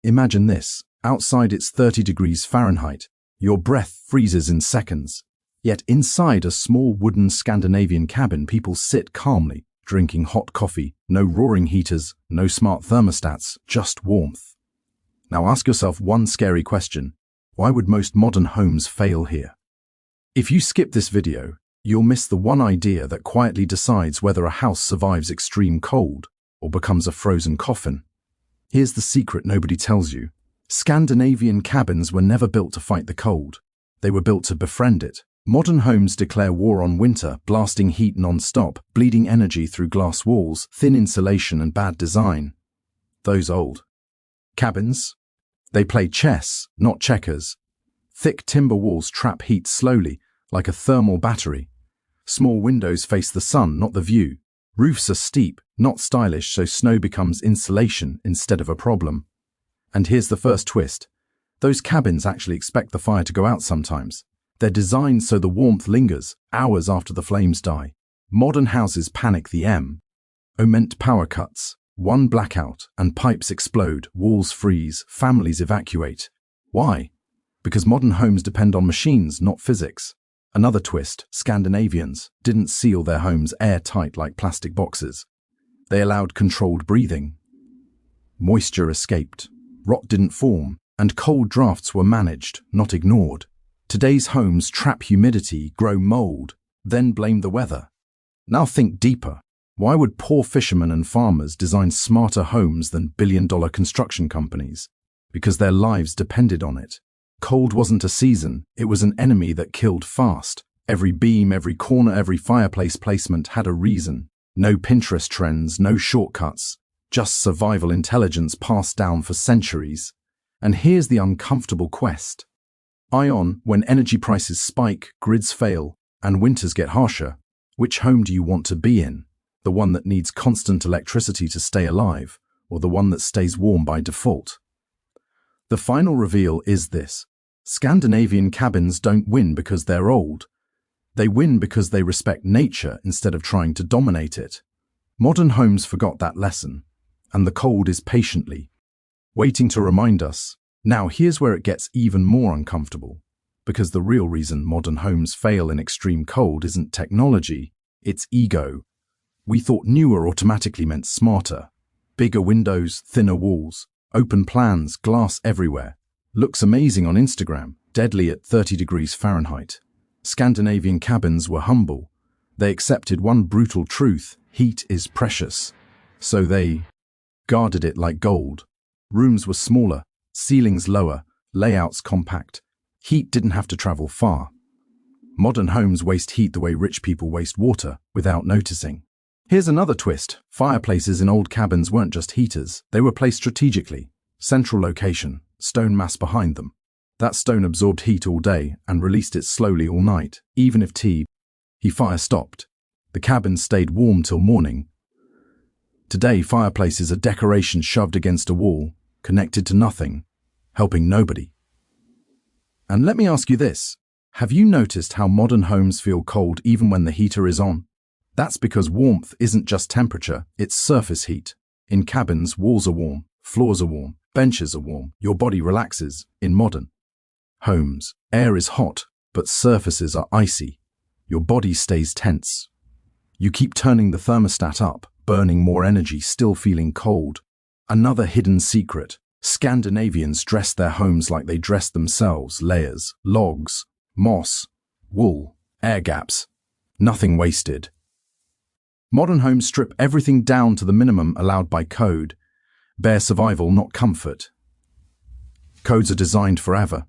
Imagine this. Outside it's 30 degrees Fahrenheit. Your breath freezes in seconds. Yet inside a small wooden Scandinavian cabin, people sit calmly, drinking hot coffee. No roaring heaters, no smart thermostats, just warmth. Now ask yourself one scary question. Why would most modern homes fail here? If you skip this video, you'll miss the one idea that quietly decides whether a house survives extreme cold or becomes a frozen coffin. Here's the secret nobody tells you. Scandinavian cabins were never built to fight the cold. They were built to befriend it. Modern homes declare war on winter, blasting heat non-stop, bleeding energy through glass walls, thin insulation and bad design. Those old cabins, they play chess, not checkers. Thick timber walls trap heat slowly, like a thermal battery. Small windows face the sun, not the view. Roofs are steep, not stylish, so snow becomes insulation instead of a problem. And here's the first twist. Those cabins actually expect the fire to go out sometimes. They're designed so the warmth lingers, hours after the flames die. Modern houses panic the moment power cuts. One blackout and pipes explode, walls freeze, families evacuate. Why? Because modern homes depend on machines, not physics. Another twist, Scandinavians didn't seal their homes airtight like plastic boxes. They allowed controlled breathing. Moisture escaped, rot didn't form, and cold drafts were managed, not ignored. Today's homes trap humidity, grow mold, then blame the weather. Now think deeper. Why would poor fishermen and farmers design smarter homes than billion-dollar construction companies? Because their lives depended on it. Cold wasn't a season, it was an enemy that killed fast. Every beam, every corner, every fireplace placement had a reason. No Pinterest trends, no shortcuts, just survival intelligence passed down for centuries. And here's the uncomfortable quest. When energy prices spike, grids fail, and winters get harsher, which home do you want to be in? The one that needs constant electricity to stay alive, or the one that stays warm by default? The final reveal is this. Scandinavian cabins don't win because they're old. They win because they respect nature instead of trying to dominate it. Modern homes forgot that lesson, and the cold is patiently waiting to remind us. Now here's where it gets even more uncomfortable, because the real reason modern homes fail in extreme cold isn't technology, it's ego. We thought newer automatically meant smarter. Bigger windows, thinner walls, open plans, glass everywhere. Looks amazing on Instagram, deadly at 30 degrees Fahrenheit. Scandinavian cabins were humble. They accepted one brutal truth: heat is precious. So they guarded it like gold. Rooms were smaller, ceilings lower, layouts compact. Heat didn't have to travel far. Modern homes waste heat the way rich people waste water, without noticing. Here's another twist. Fireplaces in old cabins weren't just heaters, they were placed strategically. Central location, stone mass behind them. That stone absorbed heat all day and released it slowly all night. Even if fire stopped, the cabin stayed warm till morning. Today, fireplaces are decorations shoved against a wall, connected to nothing, helping nobody. And let me ask you this. Have you noticed how modern homes feel cold even when the heater is on? That's because warmth isn't just temperature, it's surface heat. In cabins, walls are warm, floors are warm, benches are warm, your body relaxes. In modern homes, air is hot, but surfaces are icy. Your body stays tense. You keep turning the thermostat up, burning more energy, still feeling cold. Another hidden secret. Scandinavians dressed their homes like they dressed themselves: layers, logs, moss, wool, air gaps. Nothing wasted. Modern homes strip everything down to the minimum allowed by code. Bare survival, not comfort. Codes are designed forever.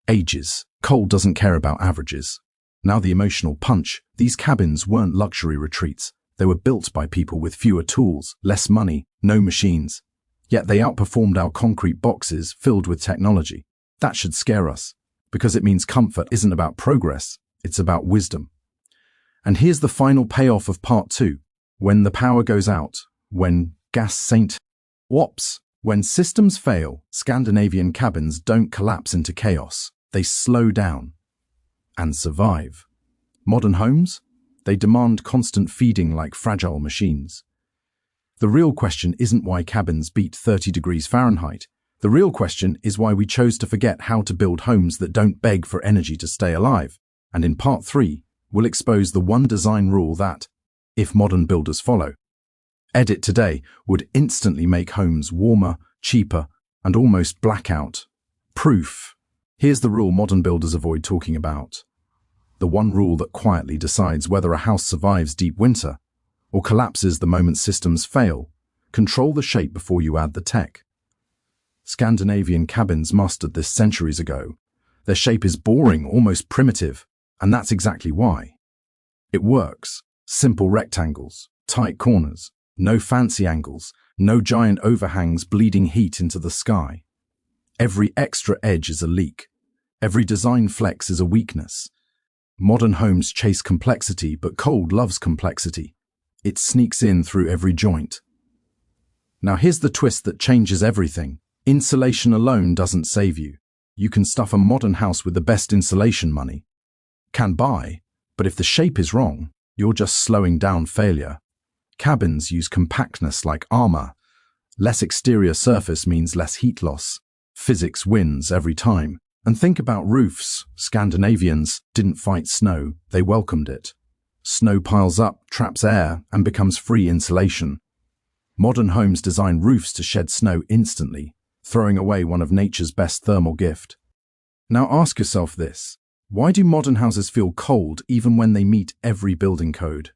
Ages. Cold doesn't care about averages. Now the emotional punch. These cabins weren't luxury retreats. They were built by people with fewer tools, less money, no machines. Yet they outperformed our concrete boxes filled with technology. That should scare us, because it means comfort isn't about progress, it's about wisdom. And here's the final payoff of part 2. When the power goes out, when when systems fail, Scandinavian cabins don't collapse into chaos. They slow down and survive. Modern homes? They demand constant feeding like fragile machines. The real question isn't why cabins beat 30 degrees Fahrenheit. The real question is why we chose to forget how to build homes that don't beg for energy to stay alive. And in part 3, we'll expose the one design rule that, if modern builders follow, edit today, would instantly make homes warmer, cheaper, and almost blackout proof. Here's the rule modern builders avoid talking about. The one rule that quietly decides whether a house survives deep winter or collapses the moment systems fail. Control the shape before you add the tech. Scandinavian cabins mastered this centuries ago. Their shape is boring, almost primitive, and that's exactly why. It works. Simple rectangles, tight corners, no fancy angles, no giant overhangs bleeding heat into the sky. Every extra edge is a leak. Every design flex is a weakness. Modern homes chase complexity, but cold loves complexity. It sneaks in through every joint. Now here's the twist that changes everything. Insulation alone doesn't save you. You can stuff a modern house with the best insulation money can buy, but if the shape is wrong, you're just slowing down failure. Cabins use compactness like armor. Less exterior surface means less heat loss. Physics wins every time. And think about roofs. Scandinavians didn't fight snow, they welcomed it. Snow piles up, traps air, and becomes free insulation. Modern homes design roofs to shed snow instantly, throwing away one of nature's best thermal gift. Now ask yourself this. Why do modern houses feel cold even when they meet every building code?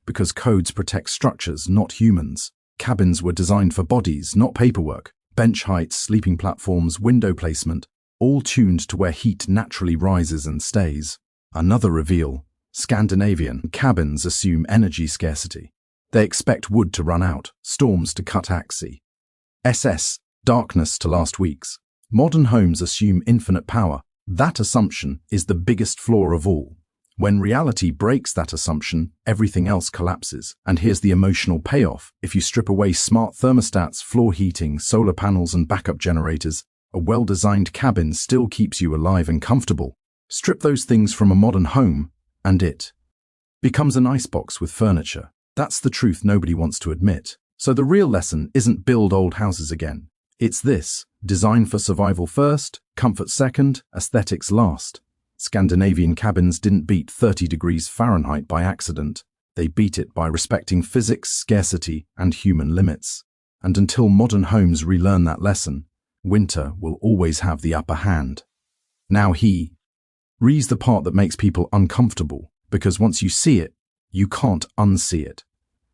Because codes protect structures, not humans. Cabins were designed for bodies, not paperwork. Bench heights, sleeping platforms, window placement, all tuned to where heat naturally rises and stays. Another reveal. Scandinavian cabins assume energy scarcity. They expect wood to run out, storms to cut axes, darkness to last weeks. Modern homes assume infinite power. That assumption is the biggest flaw of all. When reality breaks that assumption, everything else collapses. And here's the emotional payoff. If you strip away smart thermostats, floor heating, solar panels, and backup generators, a well-designed cabin still keeps you alive and comfortable. Strip those things from a modern home, and it becomes an icebox with furniture. That's the truth nobody wants to admit. So the real lesson isn't build old houses again. It's this: design for survival first, comfort second, aesthetics last. Scandinavian cabins didn't beat 30 degrees Fahrenheit by accident. They beat it by respecting physics, scarcity, and human limits. And until modern homes relearn that lesson, winter will always have the upper hand. Now re's the part that makes people uncomfortable, because once you see it, you can't unsee it.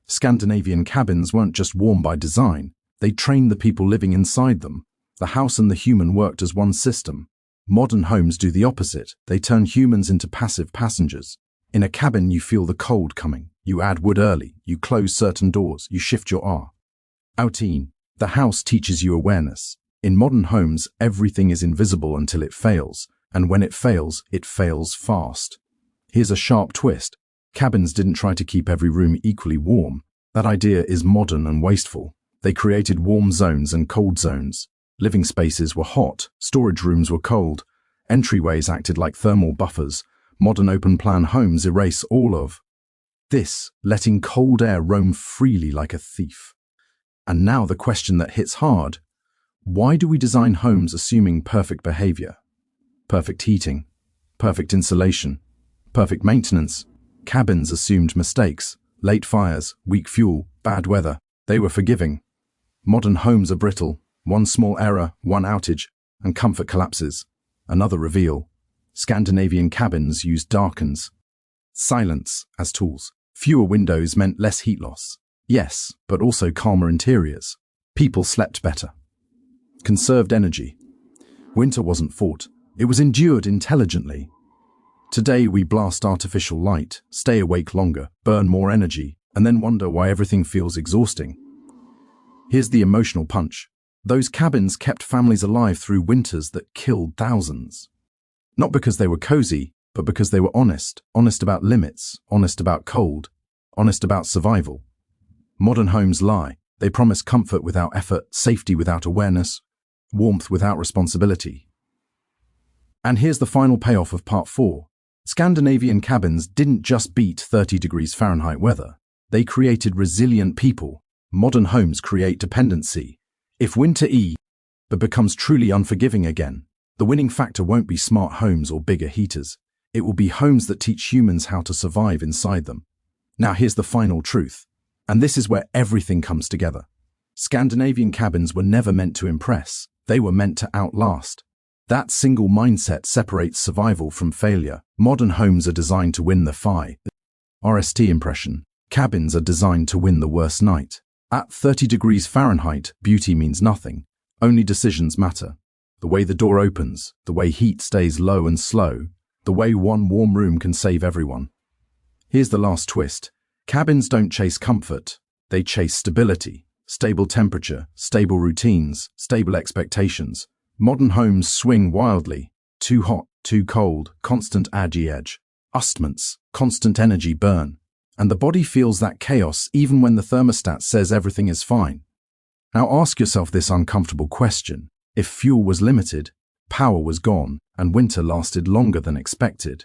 Scandinavian cabins weren't just warm by design. They trained the people living inside them. The house and the human worked as one system. Modern homes do the opposite. They turn humans into passive passengers. In a cabin, you feel the cold coming. You add wood early. You close certain doors. You shift your routine. The house teaches you awareness. In modern homes, everything is invisible until it fails. And when it fails fast. Here's a sharp twist. Cabins didn't try to keep every room equally warm. That idea is modern and wasteful. They created warm zones and cold zones. Living spaces were hot, storage rooms were cold, entryways acted like thermal buffers. Modern open-plan homes erase all of this, letting cold air roam freely like a thief. And now the question that hits hard: why do we design homes assuming perfect behavior? Perfect heating, perfect insulation, perfect maintenance. Cabins assumed mistakes, late fires, weak fuel, bad weather. They were forgiving. Modern homes are brittle. One small error, one outage, and comfort collapses. Another reveal. Scandinavian cabins used darkens, silence as tools. Fewer windows meant less heat loss. Yes, but also calmer interiors. People slept better. Conserved energy. Winter wasn't fought. It was endured intelligently. Today we blast artificial light, stay awake longer, burn more energy, and then wonder why everything feels exhausting. Here's the emotional punch. Those cabins kept families alive through winters that killed thousands. Not because they were cozy, but because they were honest. Honest about limits, honest about cold, honest about survival. Modern homes lie. They promise comfort without effort, safety without awareness, warmth without responsibility. And here's the final payoff of part 4. Scandinavian cabins didn't just beat 30 degrees Fahrenheit weather. They created resilient people. Modern homes create dependency. If winter but becomes truly unforgiving again. The winning factor won't be smart homes or bigger heaters. It will be homes that teach humans how to survive inside them. Now here's the final truth, and this is where everything comes together. Scandinavian cabins were never meant to impress. They were meant to outlast. That single mindset separates survival from failure. Modern homes are designed to win the RST impression. Cabins are designed to win the worst night. At 30 degrees Fahrenheit, beauty means nothing. Only decisions matter. The way the door opens, the way heat stays low and slow, the way one warm room can save everyone. Here's the last twist. Cabins don't chase comfort. They chase stability. Stable temperature, stable routines, stable expectations. Modern homes swing wildly. Too hot, too cold, constant edge, adjustments, constant energy burn. And the body feels that chaos even when the thermostat says everything is fine. Now ask yourself this uncomfortable question. If fuel was limited, power was gone, and winter lasted longer than expected,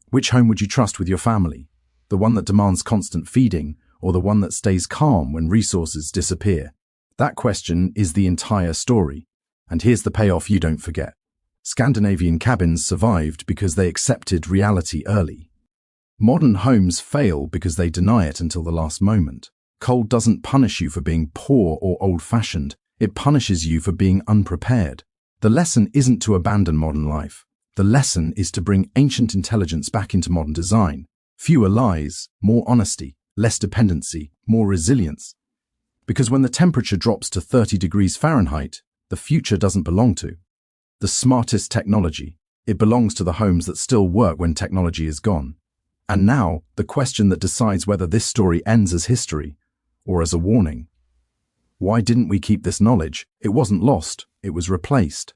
which home would you trust with your family? The one that demands constant feeding, or the one that stays calm when resources disappear? That question is the entire story. And here's the payoff you don't forget. Scandinavian cabins survived because they accepted reality early. Modern homes fail because they deny it until the last moment. Cold doesn't punish you for being poor or old-fashioned. It punishes you for being unprepared. The lesson isn't to abandon modern life. The lesson is to bring ancient intelligence back into modern design. Fewer lies, more honesty, less dependency, more resilience. Because when the temperature drops to 30 degrees Fahrenheit, the future doesn't belong to the smartest technology. It belongs to the homes that still work when technology is gone. And now, the question that decides whether this story ends as history or as a warning. Why didn't we keep this knowledge? It wasn't lost, it was replaced.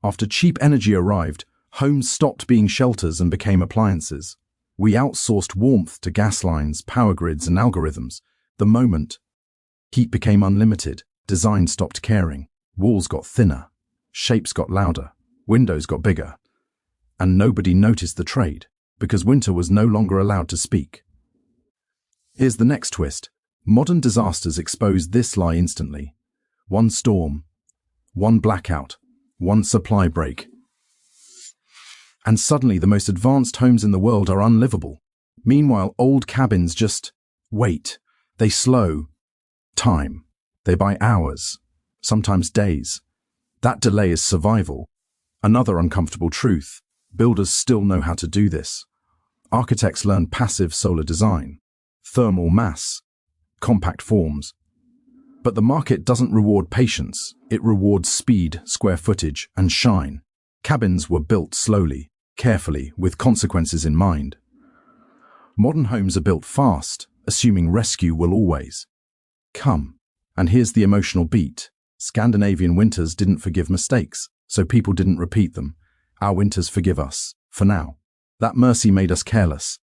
After cheap energy arrived, homes stopped being shelters and became appliances. We outsourced warmth to gas lines, power grids, and algorithms. The moment heat became unlimited, design stopped caring. Walls got thinner, shapes got louder, windows got bigger. And nobody noticed the trade, because winter was no longer allowed to speak. Here's the next twist. Modern disasters expose this lie instantly. One storm, one blackout, one supply break. And suddenly the most advanced homes in the world are unlivable. Meanwhile, old cabins just wait. They slow time. They buy hours, sometimes days. That delay is survival. Another uncomfortable truth. Builders still know how to do this. Architects learn passive solar design, thermal mass, compact forms. But the market doesn't reward patience. It rewards speed, square footage, and shine. Cabins were built slowly, carefully, with consequences in mind. Modern homes are built fast, assuming rescue will always come. And here's the emotional beat. Scandinavian winters didn't forgive mistakes, so people didn't repeat them. Our winters forgive us, for now. That mercy made us careless.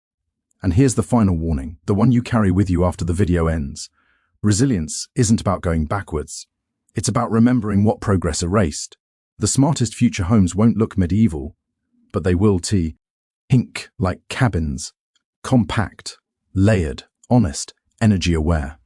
And here's the final warning, the one you carry with you after the video ends. Resilience isn't about going backwards. It's about remembering what progress erased. The smartest future homes won't look medieval, but they will hink like cabins. Compact, layered, honest, energy-aware.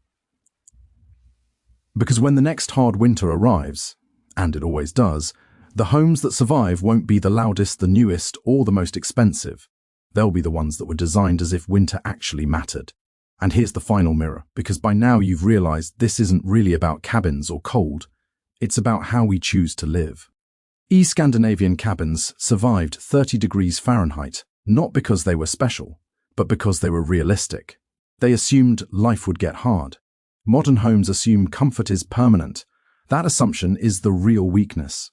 Because when the next hard winter arrives, and it always does, the homes that survive won't be the loudest, the newest, or the most expensive. They'll be the ones that were designed as if winter actually mattered. And here's the final mirror, because by now you've realized this isn't really about cabins or cold. It's about how we choose to live. Scandinavian cabins survived 30 degrees Fahrenheit, not because they were special, but because they were realistic. They assumed life would get hard. Modern homes assume comfort is permanent. That assumption is the real weakness.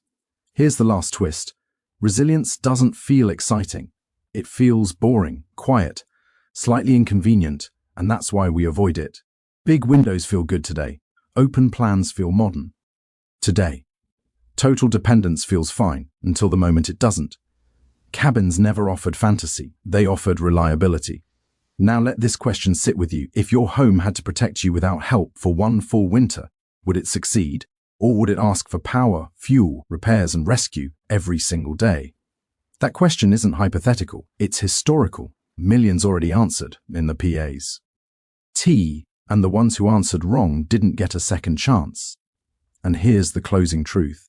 Here's the last twist. Resilience doesn't feel exciting. It feels boring, quiet, slightly inconvenient, and that's why we avoid it. Big windows feel good today. Open plans feel modern. Today. Total dependence feels fine until the moment it doesn't. Cabins never offered fantasy. They offered reliability. Now let this question sit with you. If your home had to protect you without help for one full winter, would it succeed? Or would it ask for power, fuel, repairs, and rescue every single day? That question isn't hypothetical. It's historical. Millions already answered in the PAs. And the ones who answered wrong didn't get a second chance. And here's the closing truth.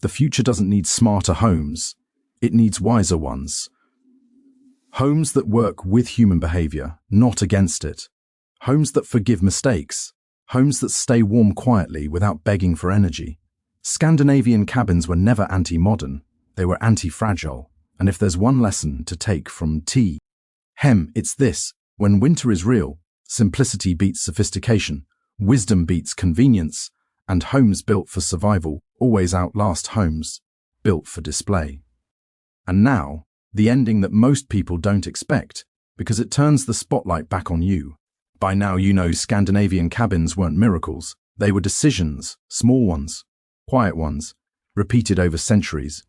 The future doesn't need smarter homes. It needs wiser ones. Homes that work with human behavior, not against it. Homes that forgive mistakes. Homes that stay warm quietly without begging for energy. Scandinavian cabins were never anti-modern. They were anti-fragile. And if there's one lesson to take from it's this: when winter is real, simplicity beats sophistication, wisdom beats convenience, and homes built for survival always outlast homes built for display. And now, the ending that most people don't expect, because it turns the spotlight back on you. By now you know Scandinavian cabins weren't miracles. They were decisions, small ones, quiet ones, repeated over centuries.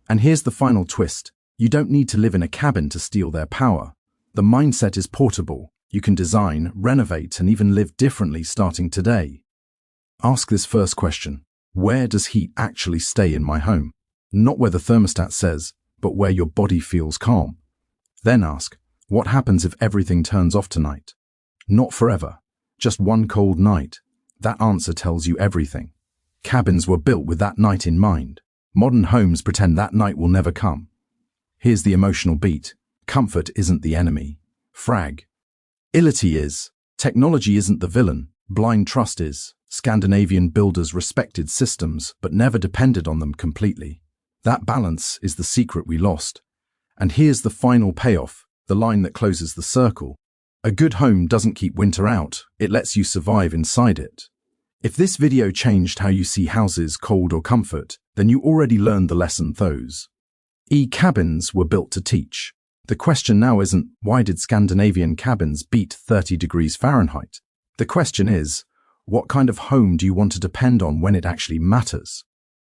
And here's the final twist: you don't need to live in a cabin to steal their power. The mindset is portable. You can design, renovate, and even live differently starting today. Ask this first question: where does heat actually stay in my home? Not where the thermostat says, but where your body feels calm. Then ask, what happens if everything turns off tonight? Not forever, just one cold night. That answer tells you everything. Cabins were built with that night in mind. Modern homes pretend that night will never come. Here's the emotional beat. Comfort isn't the enemy. Fragility is. Technology isn't the villain. Blind trust is. Scandinavian builders respected systems, but never depended on them completely. That balance is the secret we lost. And here's the final payoff, the line that closes the circle. A good home doesn't keep winter out, it lets you survive inside it. If this video changed how you see houses, cold or comfort, then you already learned the lesson. Those cabins were built to teach. The question now isn't, why did Scandinavian cabins beat 30 degrees Fahrenheit? The question is, what kind of home do you want to depend on when it actually matters?